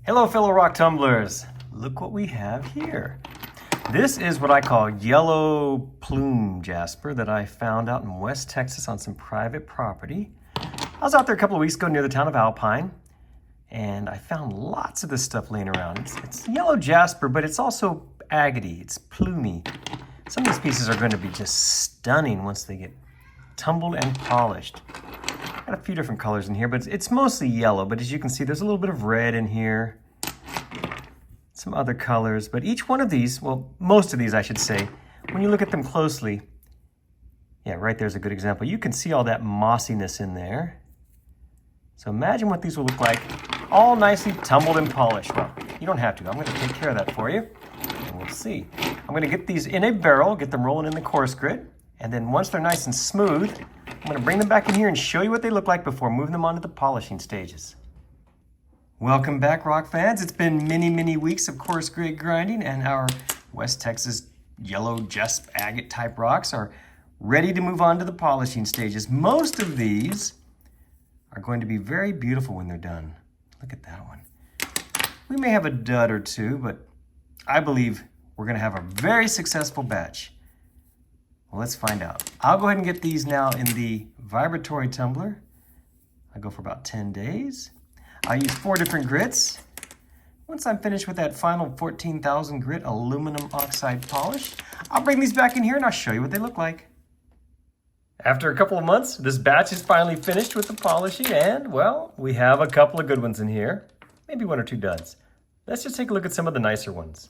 Hello fellow rock tumblers, look what we have here. This is what I call yellow plume jasper that I found out in West Texas on some private property. I was out there a couple of weeks ago near the town of Alpine and I found lots of this stuff laying around. It's yellow jasper, but it's also agate, it's plumy. Some of these pieces are going to be just stunning once they get tumbled and polished. Got a few different colors in here, but it's mostly yellow. But as you can see, there's a little bit of red in here. Some other colors, but each one of these, well, most of these I should say, when you look at them closely, yeah, right there's a good example. You can see all that mossiness in there. So imagine what these will look like, all nicely tumbled and polished. Well, you don't have to. I'm going to take care of that for you, and we'll see. I'm going to get these in a barrel, get them rolling in the coarse grit, and then once they're nice and smooth, I'm going to bring them back in here and show you what they look like before moving them on to the polishing stages. Welcome back, rock fans. It's been many weeks of coarse grit grinding, and our West Texas yellow jaspagate type rocks are ready to move on to the polishing stages. Most of these are going to be very beautiful when they're done. Look at that one. We may have a dud or two, but I believe we're going to have a very successful batch. Well, let's find out. I'll go ahead and get these now in the vibratory tumbler. I go for about 10 days. I use 4 different grits. Once I'm finished with that final 14,000 grit aluminum oxide polish, I'll bring these back in here and I'll show you what they look like. After a couple of months, this batch is finally finished with the polishing and, well, we have a couple of good ones in here. Maybe 1 or 2 duds. Let's just take a look at some of the nicer ones.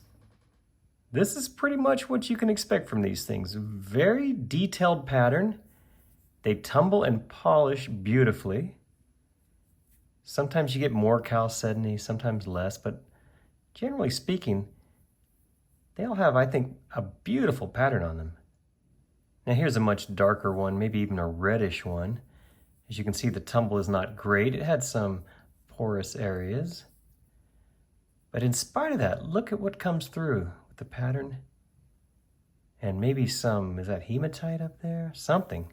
This is pretty much what you can expect from these things. Very detailed pattern. They tumble and polish beautifully. Sometimes you get more chalcedony, sometimes less, but generally speaking, they all have, I think, a beautiful pattern on them. Now here's a much darker one, maybe even a reddish one. As you can see, the tumble is not great. It had some porous areas. But in spite of that, look at what comes through with the pattern. And maybe some, is that hematite up there? Something.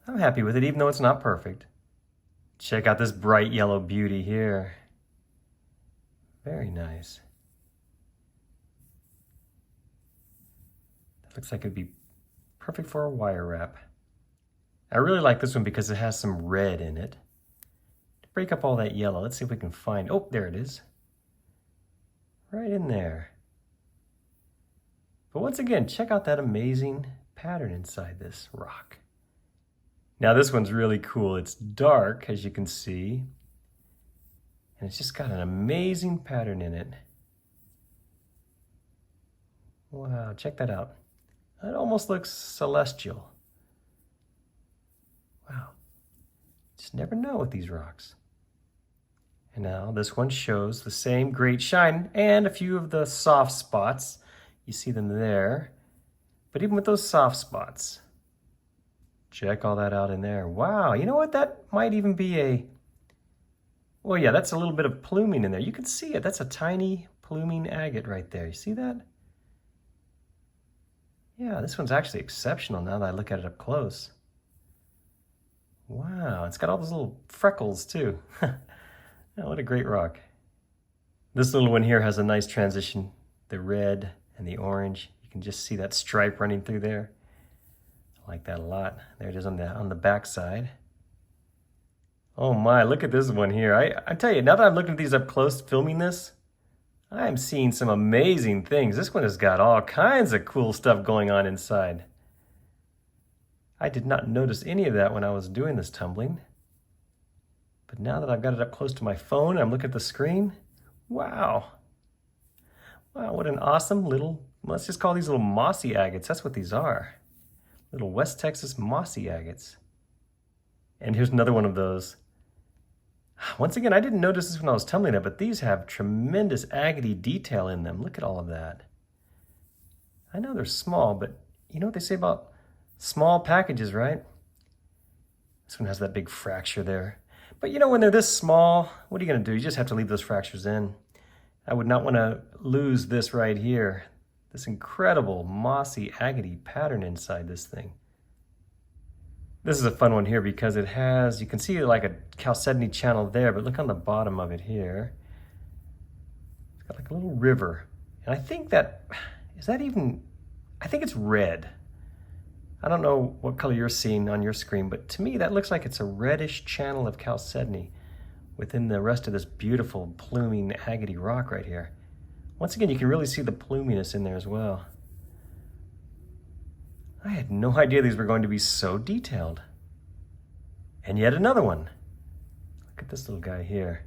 I'm happy with it, even though it's not perfect. Check out this bright yellow beauty here. Very nice. That looks like it'd be perfect for a wire wrap. I really like this one because it has some red in it. To break up all that yellow, let's see if we can find, oh, there it is. Right in there. But once again, check out that amazing pattern inside this rock. Now this one's really cool. It's dark, as you can see, and it's just got an amazing pattern in it. Wow, check that out. It almost looks celestial. Wow, just never know with these rocks. And now this one shows the same great shine and a few of the soft spots. You see them there, but even with those soft spots, check all that out in there. Wow, you know what? That might even be a, well, yeah, that's a little bit of pluming in there. You can see it. That's a tiny pluming agate right there. You see that? Yeah, this one's actually exceptional now that I look at it up close. Wow, it's got all those little freckles too. Oh, what a great rock. This little one here has a nice transition. The red and the orange. You can just see that stripe running through there. I like that a lot. There it is on the back side. Oh my, look at this one here. I tell you, now that I'm looking at these up close filming this, I'm seeing some amazing things. This one has got all kinds of cool stuff going on inside. I did not notice any of that when I was doing this tumbling. But now that I've got it up close to my phone, I'm looking at the screen. Wow. Wow, what an awesome little, let's just call these little mossy agates. That's what these are. Little West Texas mossy agates. And here's another one of those. Once again, I didn't notice this when I was tumbling it, but these have tremendous agate detail in them. Look at all of that. I know they're small, but you know what they say about small packages, right? This one has that big fracture there. But you know, when they're this small, what are you gonna do? You just have to leave those fractures in. I would not wanna lose this right here. This incredible mossy agate pattern inside this thing. This is a fun one here because it has, you can see like a chalcedony channel there, but look on the bottom of it here. got like a little river. And I think that, is that even, I think it's red. I don't know what color you're seeing on your screen, but to me that looks like it's a reddish channel of chalcedony within the rest of this beautiful pluming agate rock right here. Once again, you can really see the pluminess in there as well. I had no idea these were going to be so detailed. And yet another one. Look at this little guy here.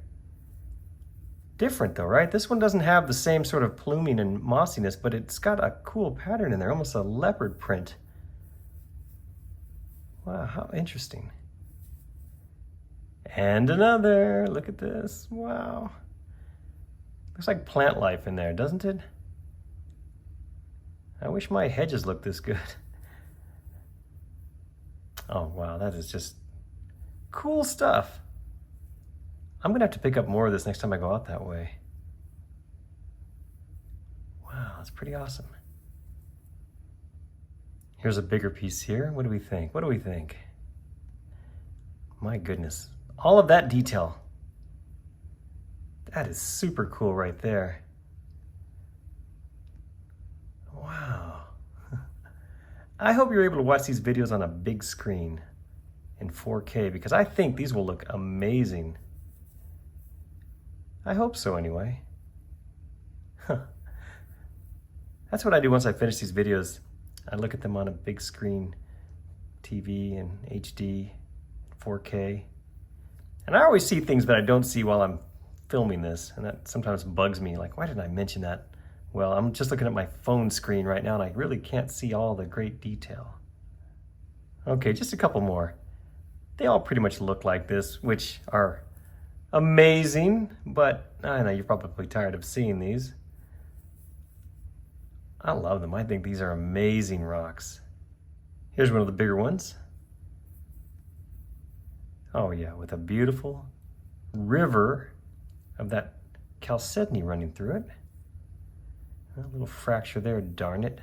Different though, right? This one doesn't have the same sort of pluming and mossiness, but it's got a cool pattern in there, almost a leopard print. Wow, how interesting. And another, look at this, wow. Looks like plant life in there, doesn't it? I wish my hedges looked this good. Oh wow, that is just cool stuff. I'm gonna have to pick up more of this next time I go out that way. Wow, that's pretty awesome. Here's a bigger piece here. What do we think? What do we think? My goodness, all of that detail. That is super cool right there. Wow. I hope you're able to watch these videos on a big screen in 4K because I think these will look amazing. I hope so anyway. That's what I do once I finish these videos. I look at them on a big screen TV and HD, 4K. And I always see things that I don't see while I'm filming this, and that sometimes bugs me. Like, why didn't I mention that? Well, I'm just looking at my phone screen right now and I really can't see all the great detail. Okay, just a couple more. They all pretty much look like this, which are amazing, but I know you're probably tired of seeing these. I love them. I think these are amazing rocks. Here's one of the bigger ones. Oh yeah, with a beautiful river of that chalcedony running through it. A little fracture there, darn it.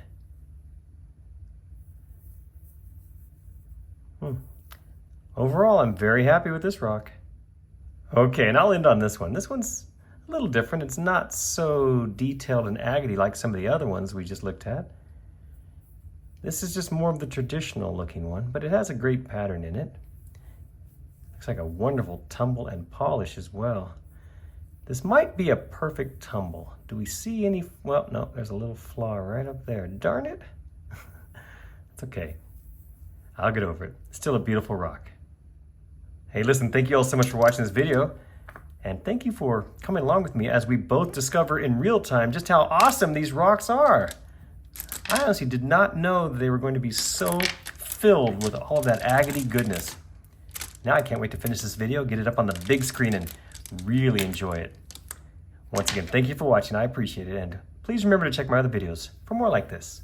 Overall, I'm very happy with this rock. Okay, and I'll end on this one. This one's a little different. It's not so detailed and agate like some of the other ones we just looked at. This is just more of the traditional looking one, but it has a great pattern in it. Looks like a wonderful tumble and polish as well. This might be a perfect tumble. Do we see any? Well, no, there's a little flaw right up there. Darn it. It's okay. I'll get over it. Still a beautiful rock. Hey, listen, thank you all so much for watching this video. And thank you for coming along with me as we both discover in real time just how awesome these rocks are. I honestly did not know they were going to be so filled with all of that agate goodness. Now I can't wait to finish this video, get it up on the big screen, and really enjoy it. Once again, thank you for watching. I appreciate it. And please remember to check my other videos for more like this.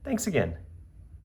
Thanks again.